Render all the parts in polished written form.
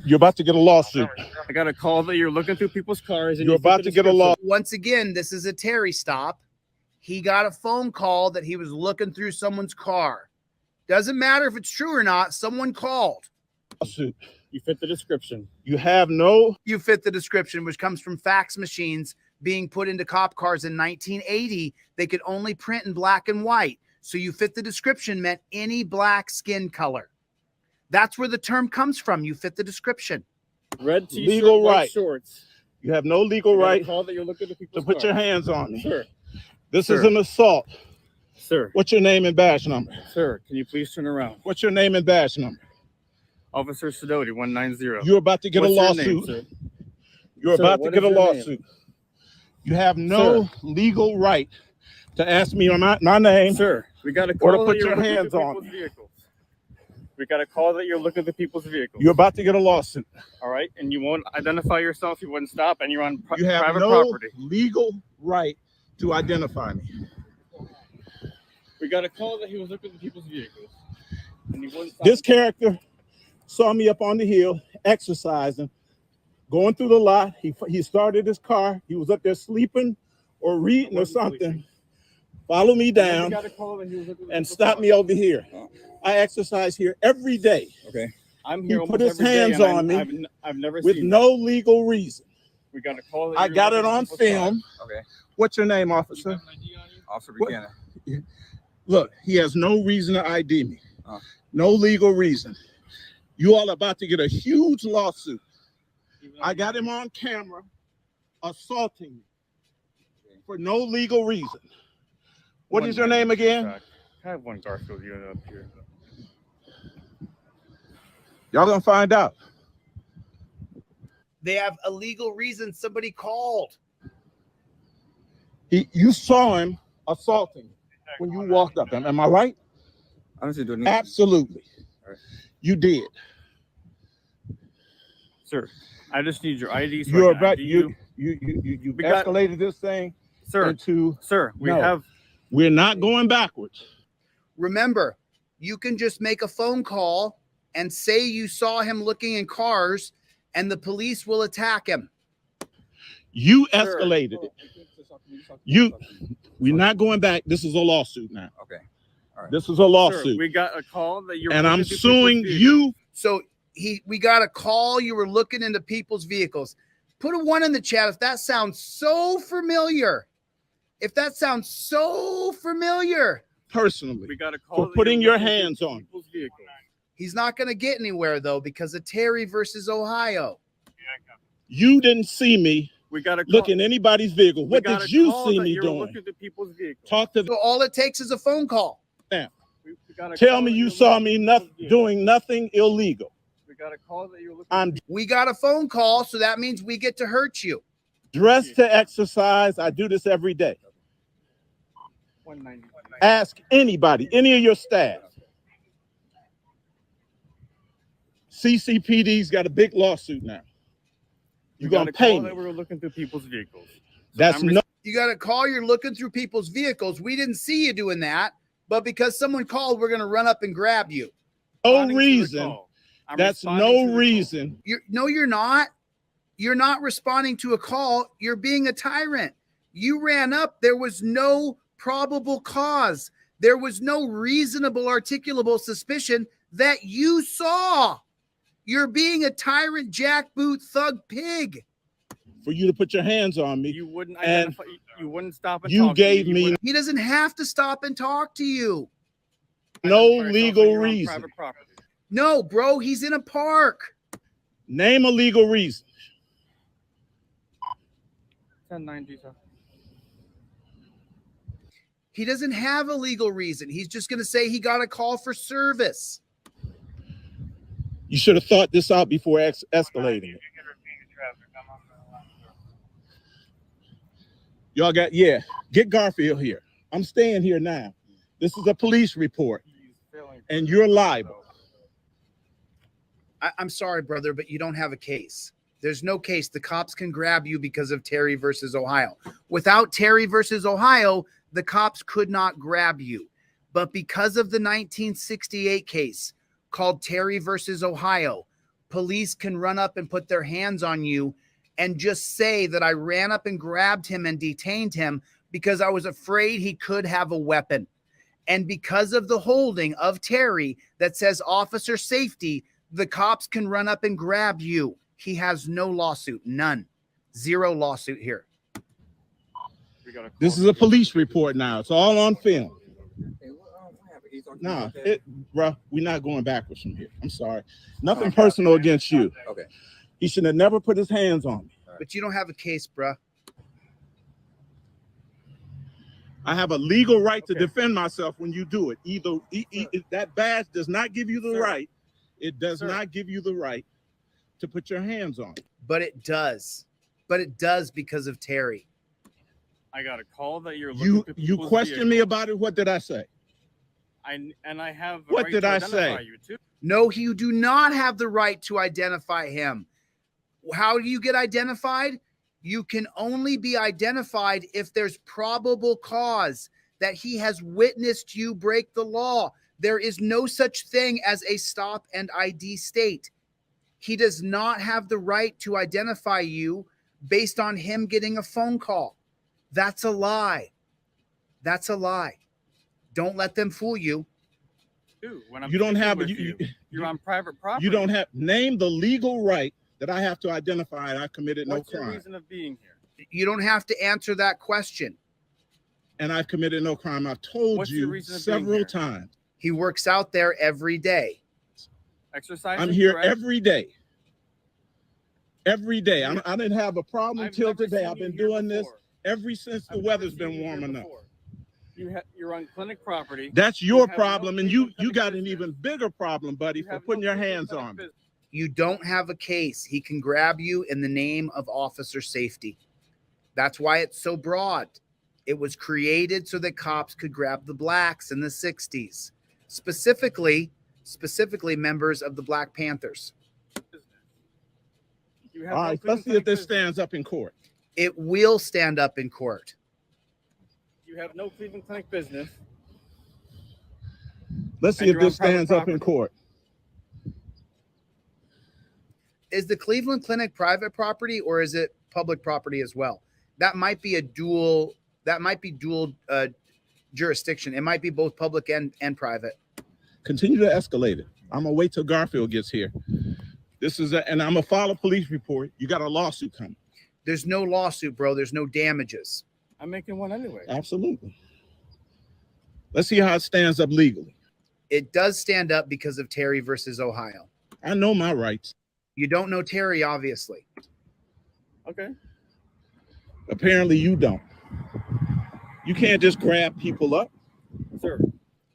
You're about to get a lawsuit. I got a call that you're looking through people's cars. And you're about to get a lawsuit. Once again, this is a Terry stop. He got a phone call that he was looking through someone's car. Doesn't matter if it's true or not. Someone called. Lawsuit. You fit the description. You have no. You fit the description, which comes from fax machines being put into cop cars in 1980. They could only print in black and white. So you fit the description meant any black skin color. That's where the term comes from. You fit the description. Red t-shirt, legal white right. shorts. You have no legal right call that you're looking at to put your hands on me. Sir. This is an assault. Sir. What's your name and badge number? Sir, can you please turn around? What's your name and badge number? Officer Sidoti, 190. You're about to get a lawsuit. Name, You're about to get a lawsuit. Name? You have no legal right to ask me my name. Sir, we got a call or to put your hands on me. Vehicles. We got a call that you're looking at the people's vehicles. You're about to get a lawsuit. All right, and you won't identify yourself. You wouldn't stop, and you're on you have private no property. Legal right to identify me. We got a call that he was looking at the people's vehicles. And he wouldn't stop. This character saw me up on the hill exercising, going through the lot. He started his car. He was up there sleeping or reading or something. Follow me down and stop me over here. I exercise here every day. Okay. I'm here. He put his hands on me I've never with seen no legal reason. We got a call. That I got it on film. Okay. What's your name, officer? Officer Buchanan. Look, he has no reason to ID me. No legal reason. You all about to get a huge lawsuit. I got him on camera assaulting me for no legal reason. What is your name again? I have one Garfield unit up here. Y'all gonna find out. They have a legal reason. Somebody called. You saw him assaulting when you walked up. Am I right? I don't see doing absolutely. Right. You did, sir. I just need your ID. So you're about you escalated this thing, sir. Into sir. We're not going backwards. Remember, you can just make a phone call and say you saw him looking in cars, and the police will attack him. You escalated it. We're not going back. This is a lawsuit now. Okay. All right. This is a lawsuit. Sir, we got a call that you're and I'm suing you. So we got a call. You were looking into people's vehicles. Put a 1 in the chat if that sounds so familiar. If that sounds so familiar. Personally, we got a call for putting your hands on people's vehicles. He's not going to get anywhere though because of Terry versus Ohio. You didn't see me. We got to look in anybody's vehicle. What did you see me doing? Talk to. So all it takes is a phone call. Now, tell me you saw me doing nothing illegal. We got a call that you're looking. We got a phone call, so that means we get to hurt you. Dressed to exercise. I do this every day. 190. Ask anybody, any of your staff. CCPD's got a big lawsuit now. You're gonna pay me. That we were looking through people's vehicles. So that's no. You got a call. You're looking through people's vehicles. We didn't see you doing that, but because someone called, we're gonna run up and grab you. No reason. That's no reason. You're not. You're not responding to a call. You're being a tyrant. You ran up. There was no probable cause. There was no reasonable, articulable suspicion that you saw. You're being a tyrant, jackboot, thug pig. For you to put your hands on me. You wouldn't identify. You wouldn't stop and you talk gave to me. He doesn't have to stop and talk to you. No legal reason. No, bro, he's in a park. Name a legal reason. 1090, sir. He doesn't have a legal reason. He's just going to say he got a call for service. You should have thought this out before escalating it. Y'all got, get Garfield here. I'm staying here now. This is a police report, and you're liable. I'm sorry, brother, but you don't have a case. There's no case. The cops can grab you because of Terry versus Ohio. Without Terry versus Ohio, the cops could not grab you. But because of the 1968 case called Terry versus Ohio, police can run up and put their hands on you and just say that I ran up and grabbed him and detained him because I was afraid he could have a weapon. And because of the holding of Terry that says officer safety, the cops can run up and grab you. He has no lawsuit, none. Zero lawsuit here. This is a police report now. It's all on film. Nah, bro, we're not going backwards from here. I'm sorry. Nothing personal against you. Okay. He should have never put his hands on me. But you don't have a case, bruh. I have a legal right to defend myself when you do it. Either that badge does not give you the right. It does not give you the right to put your hands on it. But it does. But it does because of Terry. I got a call that you're looking for You questioned me about it. What did I say? I have a What right did to I identify say? you too. No, you do not have the right to identify him. How do you get identified? You can only be identified if there's probable cause that he has witnessed you break the law. There is no such thing as a stop and ID state. He does not have the right to identify you based on him getting a phone call. That's a lie. That's a lie. Don't let them fool you. When I'm You don't have you're on private property. You don't have name the legal right that I have to identify. I committed no What's your crime. reason of being here? You don't have to answer that question. And I've committed no crime. I've told What's your you reason of being several here? times. He works out there every day. Exercising. I'm here correct? every day. Every day. I didn't have a problem I've until never today. seen I've you been here doing this before. ever since the I've weather's never been seen you warm here enough. before. You're on clinic property. That's your have problem, no and legal you got an business. even bigger problem, buddy, You for have putting no your legal hands clinic on me. business. You don't have a case. He can grab you in the name of officer safety. That's why it's so broad. It was created so that cops could grab the blacks in the 60s, specifically members of the Black Panthers. You have All no right, Cleveland let's see if Clinic this business. stands up in court. It will stand up in court. You have no Cleveland Clinic business. Let's see And if you're on this stands private up in property. court. Is the Cleveland Clinic private property or is it public property as well? That might be dual jurisdiction. It might be both public and private. Continue to escalate it. I'm gonna wait till Garfield gets here. And I'm gonna file a police report. You got a lawsuit coming. There's no lawsuit, bro. There's no damages. I'm making one anyway. Absolutely. Let's see how it stands up legally. It does stand up because of Terry versus Ohio. I know my rights. You don't know Terry, obviously. Okay. Apparently you don't. You can't just grab people up. Sir.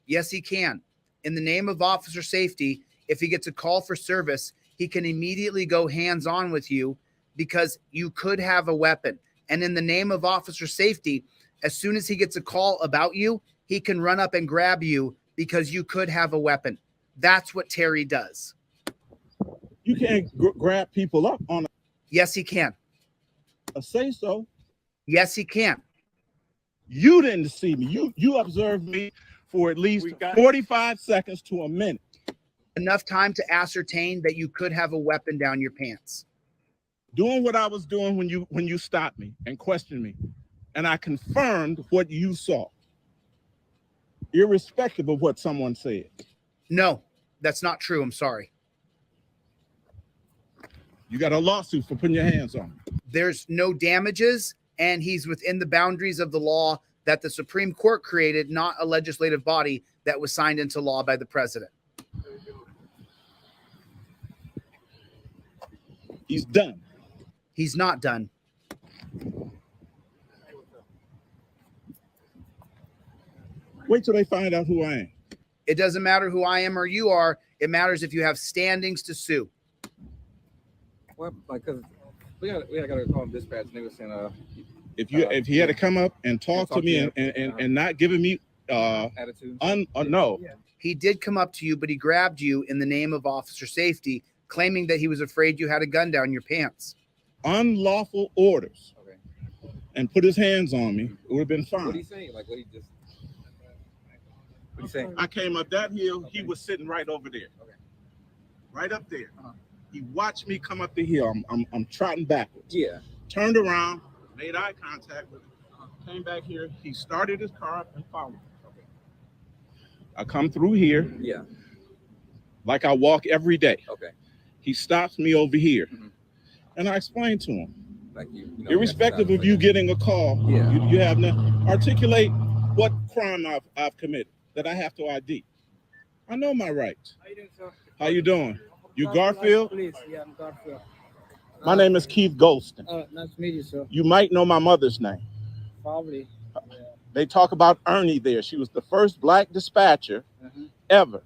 Yes, he can. In the name of officer safety, if he gets a call for service, he can immediately go hands-on with you because you could have a weapon. And in the name of officer safety, as soon as he gets a call about you, he can run up and grab you because you could have a weapon. That's what Terry does. You can't grab people up on Yes, he can. a say-so. Yes, he can. You didn't see me. You observed me for at least 45 seconds to a minute. Enough time to ascertain that you could have a weapon down your pants. Doing what I was doing when you stopped me and questioned me. And I confirmed what you saw, irrespective of what someone said. No, that's not true. I'm sorry. You got a lawsuit for putting your hands on me. There's no damages, and he's within the boundaries of the law that the Supreme Court created, not a legislative body that was signed into law by the president. He's done. He's not done. Wait till they find out who I am. It doesn't matter who I am or you are. It matters if you have standings to sue. Well, like, cause we got to call dispatch. And they were saying, if he had to come up and talk to me and not giving me attitude. No. He did come up to you, but he grabbed you in the name of officer safety, claiming that he was afraid you had a gun down your pants. Unlawful orders. Okay. And put his hands on me. It would have been fine. What did he say? Like, what did he say? I came up that hill. He was sitting right over there. Okay. Right up there. He watched me come up the hill. I'm trotting backwards. Yeah. Turned around, made eye contact with him. Came back here. He started his car up and followed me. Okay. I come through here. Yeah. Like I walk every day. Okay. He stops me over here. Mm-hmm. And I explained to him, like irrespective of you getting a call, yeah. you have to articulate what crime I've committed that I have to ID. I know my rights. How you doing, sir? How you doing? You Garfield? Please, yeah, I'm Garfield. My name is Keith Golston. Nice to meet you, sir. You might know my mother's name. Probably. Yeah. They talk about Ernie there. She was the first black dispatcher ever,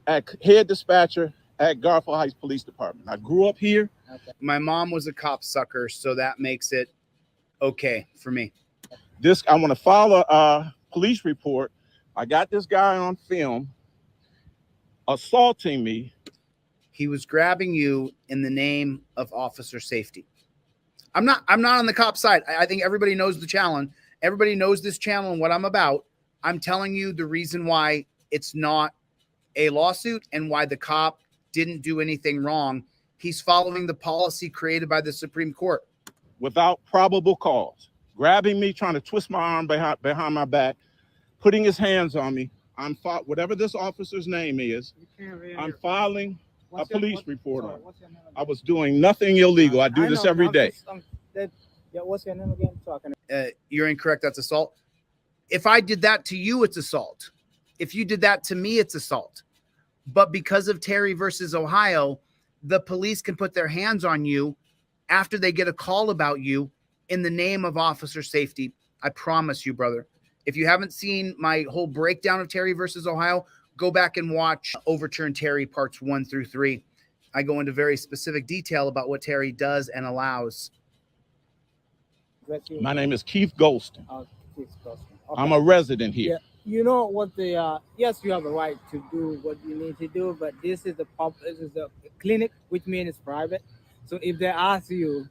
head dispatcher at Garfield Heights Police Department. I grew up here. Okay. My mom was a cop sucker, so that makes it okay for me. I want to file a police report. I got this guy on film assaulting me. He was grabbing you in the name of officer safety. I'm not on the cop side. I think everybody knows the challenge. Everybody knows this channel and what I'm about. I'm telling you the reason why it's not a lawsuit and why the cop didn't do anything wrong. He's following the policy created by the Supreme Court. Without probable cause, grabbing me, trying to twist my arm behind my back, putting his hands on me. Whatever this officer's name is, I'm filing a police report on. I was doing nothing illegal. I do this every day. What's your name again? You're incorrect. That's assault. If I did that to you, it's assault. If you did that to me, it's assault. But because of Terry versus Ohio, the police can put their hands on you after they get a call about you in the name of officer safety. I promise you, brother. If you haven't seen my whole breakdown of Terry versus Ohio, go back and watch Overturn Terry parts 1 through 3. I go into very specific detail about what Terry does and allows. My name is Keith Golston. Keith Golston. Okay. I'm a resident here. Yeah. You know what yes, you have a right to do what you need to do, but this is the clinic, which means it's private. So if they ask you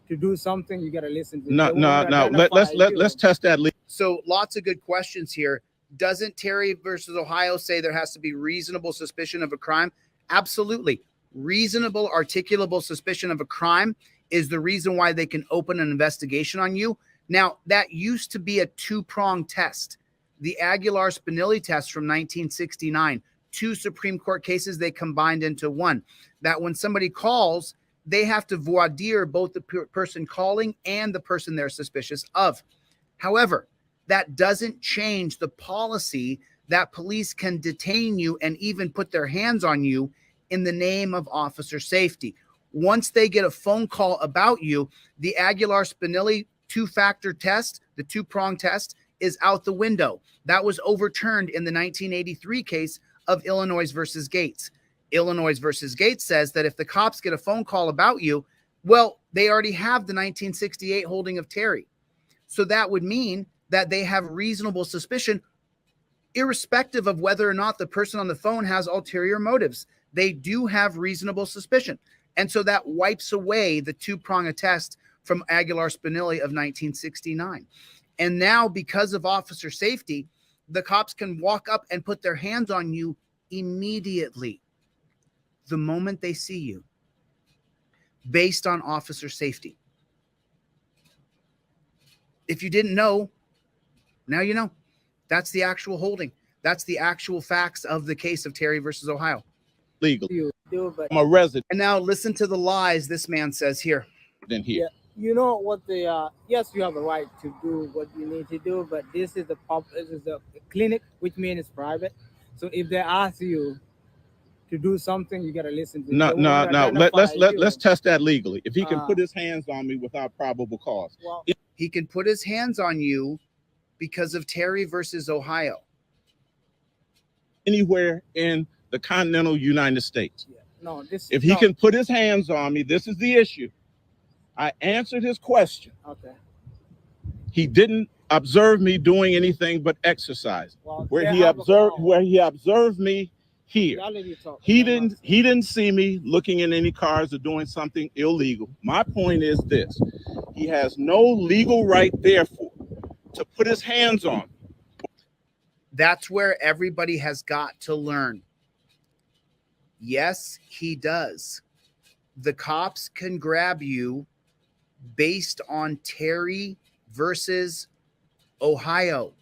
to do something, you got to listen to them. No. Let's test that. So lots of good questions here. Doesn't Terry versus Ohio say there has to be reasonable suspicion of a crime? Absolutely. Reasonable, articulable suspicion of a crime is the reason why they can open an investigation on you. Now, that used to be a two-pronged test. The Aguilar-Spinelli test from 1969, 2 Supreme Court cases they combined into one. That when somebody calls, they have to voir dire both the person calling and the person they're suspicious of. However, that doesn't change the policy that police can detain you and even put their hands on you in the name of officer safety. Once they get a phone call about you, the Aguilar-Spinelli 2-factor test, the 2-prong test, is out the window. That was overturned in the 1983 case of Illinois versus Gates. Illinois versus Gates says that if the cops get a phone call about you, well, they already have the 1968 holding of Terry. So that would mean that they have reasonable suspicion, irrespective of whether or not the person on the phone has ulterior motives. They do have reasonable suspicion. And so that wipes away the 2-prong test from Aguilar-Spinelli of 1969. And now, because of officer safety, the cops can walk up and put their hands on you immediately, the moment they see you, based on officer safety. If you didn't know, now you know. That's the actual holding. That's the actual facts of the case of Terry versus Ohio. Legal. I'm a resident. And now listen to the lies this man says here. Then here. Yeah. You know what yes, you have a right to do what you need to do, but this is the clinic, which means it's private. So if they ask you to do something, you got to listen to them. No. Let's test that legally. If he can put his hands on me without probable cause. Well, he can put his hands on you because of Terry versus Ohio. Anywhere in the continental United States. Yeah. No, if he can put his hands on me, this is the issue. I answered his question. Okay. He didn't observe me doing anything but exercise. Well, where he observed me here. He didn't see me looking in any cars or doing something illegal. My point is this: he has no legal right, therefore, to put his hands on me. That's where everybody has got to learn. Yes, he does. The cops can grab you based on Terry versus Ohio.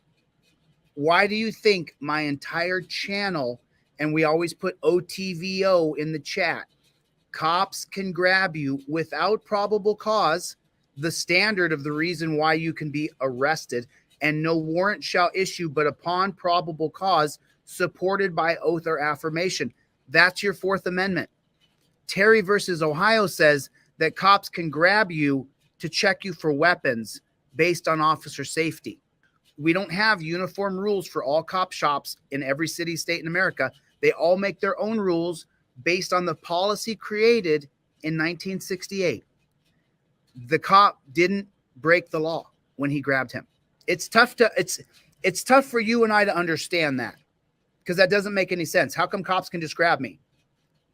Why do you think my entire channel, and we always put OTVO in the chat, cops can grab you without probable cause, the standard of the reason why you can be arrested, and no warrant shall issue but upon probable cause supported by oath or affirmation. That's your Fourth Amendment. Terry versus Ohio says that cops can grab you to check you for weapons based on officer safety. We don't have uniform rules for all cop shops in every city, state in America. They all make their own rules based on the policy created in 1968. The cop didn't break the law when he grabbed him. It's tough for you and I to understand that, because that doesn't make any sense. How come cops can just grab me?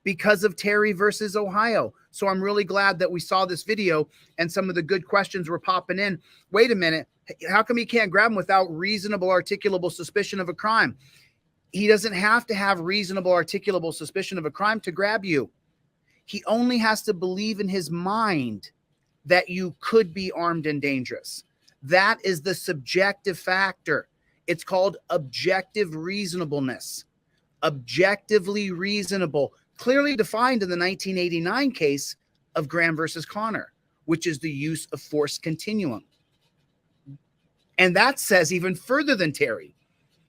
Because of Terry versus Ohio. So I'm really glad that we saw this video and some of the good questions were popping in. Wait a minute. How come he can't grab him without reasonable articulable suspicion of a crime? He doesn't have to have reasonable articulable suspicion of a crime to grab you. He only has to believe in his mind that you could be armed and dangerous. That is the subjective factor. It's called objective reasonableness. Objectively reasonable, clearly defined in the 1989 case of Graham versus Connor, which is the use of force continuum. And that says even further than Terry.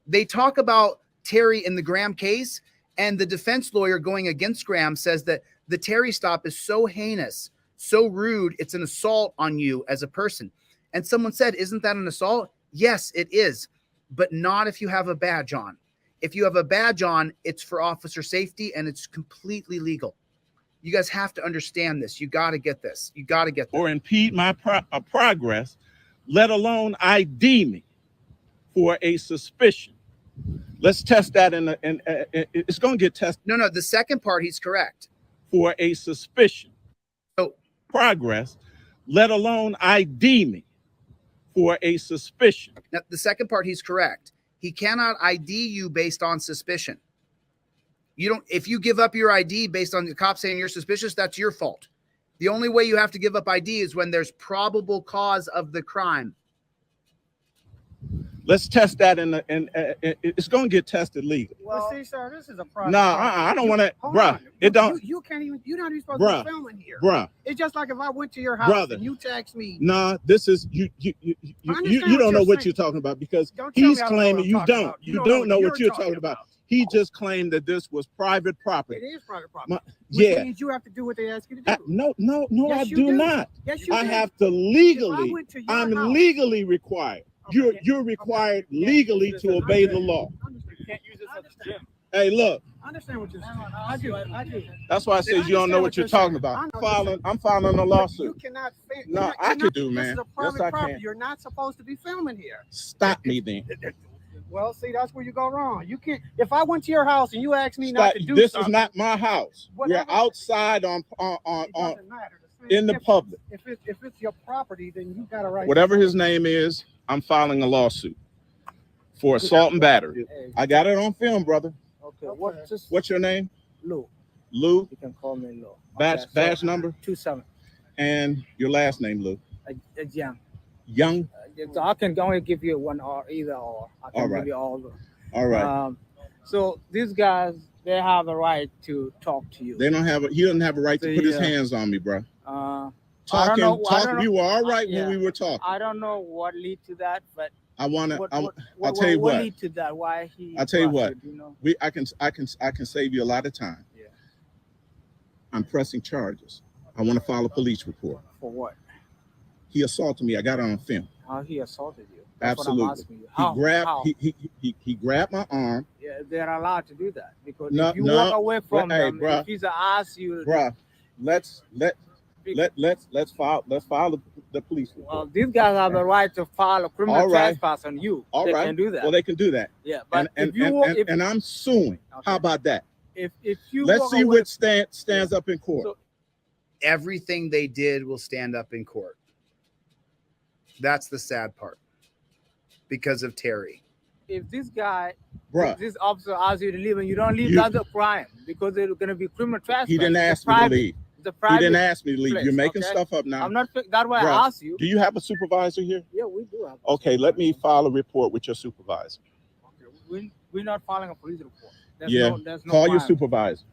They talk about Terry in the Graham case, and the defense lawyer going against Graham says that the Terry stop is so heinous, so rude, it's an assault on you as a person. And someone said, isn't that an assault? Yes, it is, but not if you have a badge on. If you have a badge on, it's for officer safety and it's completely legal. You guys have to understand this. You got to get this. You got to get this. Or impede my progress, let alone ID me for a suspicion. Let's test that it's going to get tested. No, the second part, he's correct. For a suspicion. So progress, let alone ID me for a suspicion. Now, the second part, he's correct. He cannot ID you based on suspicion. If you give up your ID based on the cop saying you're suspicious, that's your fault. The only way you have to give up ID is when there's probable cause of the crime. Let's test that it's going to get tested legal. Well, see, sir, this is a private. No, I don't want to, bruh. You're not even supposed to be filming here. Bruh. It's just like if I went to your house and you text me. Nah, this is you don't know what you're talking about, because he's claiming you don't. You don't know what you're talking about. He just claimed that this was private property. It is private property. Which means you have to do what they ask you to do. No, Yes, I you do not. Yes, you I do. have to legally. I'm legally required. Okay. You're required legally to obey the law. You can't use this as a gym. Hey, look. I understand what you're saying. I do. That's why I said you don't know what you're talking about. I'm filing a lawsuit. You cannot. No, I can do, man. This is a private property. You're not supposed to be filming here. Stop me then. Well, see, that's where you go wrong. You can't. If I went to your house and you asked me not to do this something, is not my house. Whatever. We're outside on it doesn't matter. in the public. If it's your property, then you got a right. Whatever his name is, I'm filing a lawsuit for assault and battery. I got it on film, brother. Okay. What's your name? Lou. Lou. You can call me Lou. Badge number? 27. And your last name, Lou? Young. Young? So I can only give you one or either or. I can give you all. All right. So these guys, they have a right to talk to you. He doesn't have a right to put his hands on me, bro. We were all right when we were talking. I don't know what lead to that, but I'll tell you what what. lead to that? Why he? I'll tell you what. You know? I can save you a lot of time. Yeah. I'm pressing charges. I want to file a police report. For what? He assaulted me. I got it on film. How he assaulted you? That's Absolutely. What I'm asking you. How? He grabbed my arm. Yeah, they're allowed to do that, because if you walk away from them, if he's asked you, bruh, let's file the police report. Well, these guys have the right to file a criminal trespass on you. They can do that. Well, they can do that. Yeah, but and I'm suing. Okay. How about that? If you let's see what stands up in court. So, everything they did will stand up in court. That's the sad part, because of Terry. if this guy, Bruh, if this officer asks you to leave and you don't leave, You- that's a crime because it's going to be criminal trespass. he didn't It's ask me to private. leave. It's a He private. didn't ask me to leave. place, You're making okay? stuff up now. I'm not. That's why Bruh, I asked you. Do you have a supervisor here? Yeah, we do have. Okay, let me file a report with your supervisor. Okay, we're not filing a police report. Yeah, There's no Call your crime. supervisor.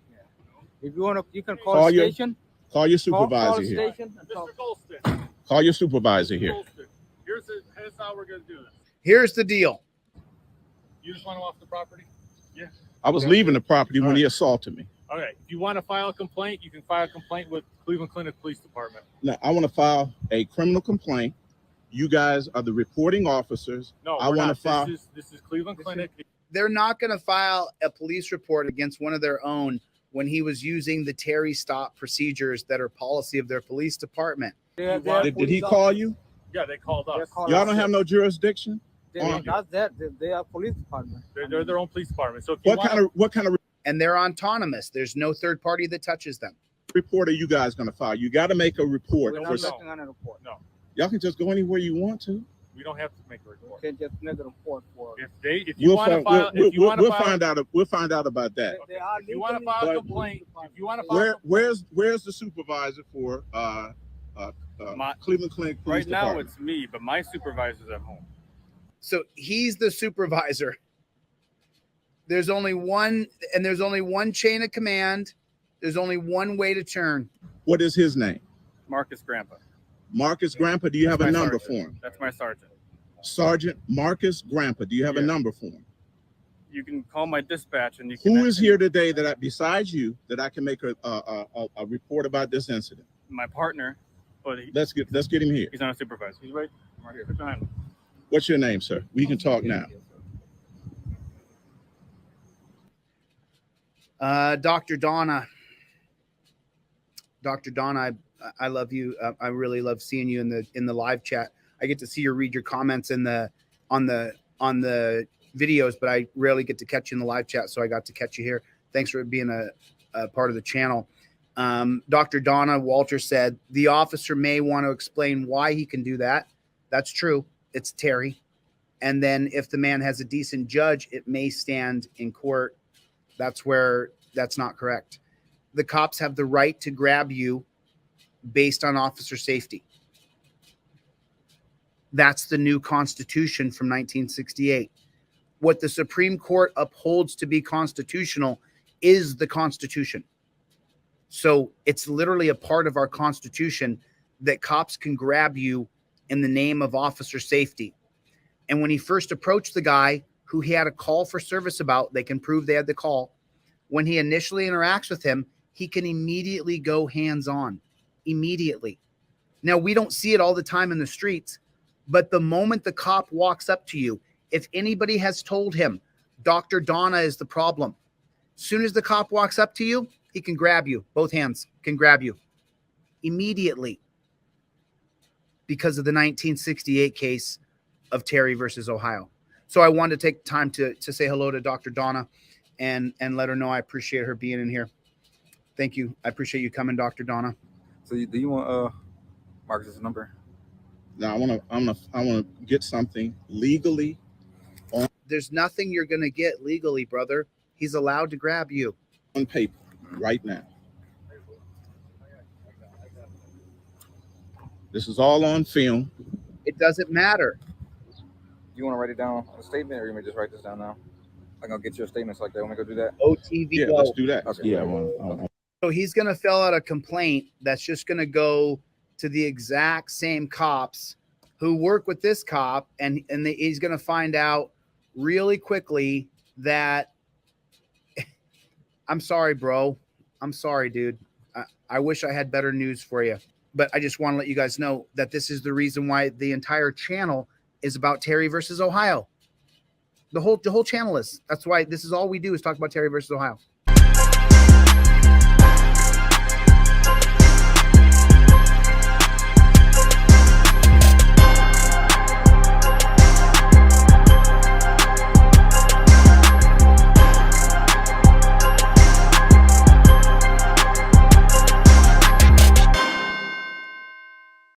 If you want to, you can call Call the your station. Call your Call supervisor the here. station. and talk. Mr. Golston. Call your supervisor here. Golston. Here's how we're gonna do this. Here's the deal. You just want him off the property? I was leaving the property when he assaulted me. Okay. If you want to file a complaint, you can file a complaint with Cleveland Clinic Police Department. Now, I want to file a criminal complaint. You guys are the reporting officers. No, I we're wanna not. file- This is Cleveland Clinic. They're not going to file a police report against one of their own when he was using the Terry stop procedures that are policy of their police department. They're Did he police call you? Yeah, they called They're us. called Y'all us. don't have no jurisdiction. That's that. They are police department. They're their own police department. So if you What kind of And they're autonomous. There's no third party that touches them. report are you guys going to file? You got to make a report. We're No, not For, making on a report. No, y'all can just go anywhere you want to. we don't have to make a We report. can just make a report for. If you want to file, We'll find out. We'll find out about that. They are if you want to legally- file a But- complaint, if you want to file, Where's the supervisor for Cleveland Clinic Police right now Department? it's me, but my supervisor's at home. So he's the supervisor. There's only one, and there's only one chain of command. There's only one way to turn. What is his name? Marcus Grandpa. Marcus Grandpa. Do you have a That's my number sergeant. for him? That's my sergeant. Sergeant Marcus Grandpa. Do you have a Yeah. number for him? You can call my dispatch and you can. Who is here today that besides you that I can make a report about this incident? My partner, but Let's get him here. he's not a supervisor. He's right here. Right behind me. What's your name, sir? We can talk now. Dr. Donna. Dr. Donna, I love you. I really love seeing you in the live chat. I get to see you read your comments on the videos, but I rarely get to catch you in the live chat, so I got to catch you here. Thanks for being a part of the channel. Dr. Donna Walter said the officer may want to explain why he can do that. That's true. It's Terry. And then if the man has a decent judge, it may stand in court. That's where that's not correct. The cops have the right to grab you based on officer safety. That's the new Constitution from 1968. What the Supreme Court upholds to be constitutional is the Constitution. So it's literally a part of our Constitution that cops can grab you in the name of officer safety. And when he first approached the guy who he had a call for service about, they can prove they had the call. When he initially interacts with him, he can immediately go hands-on. Immediately. Now, we don't see it all the time in the streets, but the moment the cop walks up to you, if anybody has told him, Dr. Donna is the problem, as soon as the cop walks up to you, he can grab you. Both hands can grab you immediately because of the 1968 case of Terry versus Ohio. So I wanted to take time to say hello to Dr. Donna and let her know I appreciate her being in here. Thank you. I appreciate you coming, Dr. Donna. So do you want Marcus's number? Now I wanna get something legally. There's nothing you're gonna get legally, brother. He's allowed to grab you On paper right now. This is all on film. It doesn't matter. You want to write it down on a statement, or you may just write this down now? I'm gonna get your statements like that. Want me to go do that? OTV. Yeah, go. let's do that. Okay. Yeah, I wanna- So he's going to fill out a complaint that's just going to go to the exact same cops who work with this cop. And he's going to find out really quickly that I'm sorry, bro. I'm sorry, dude. I wish I had better news for you, but I just want to let you guys know that this is the reason why the entire channel is about Terry versus Ohio. The whole channel is. That's why this is all we do is talk about Terry versus Ohio.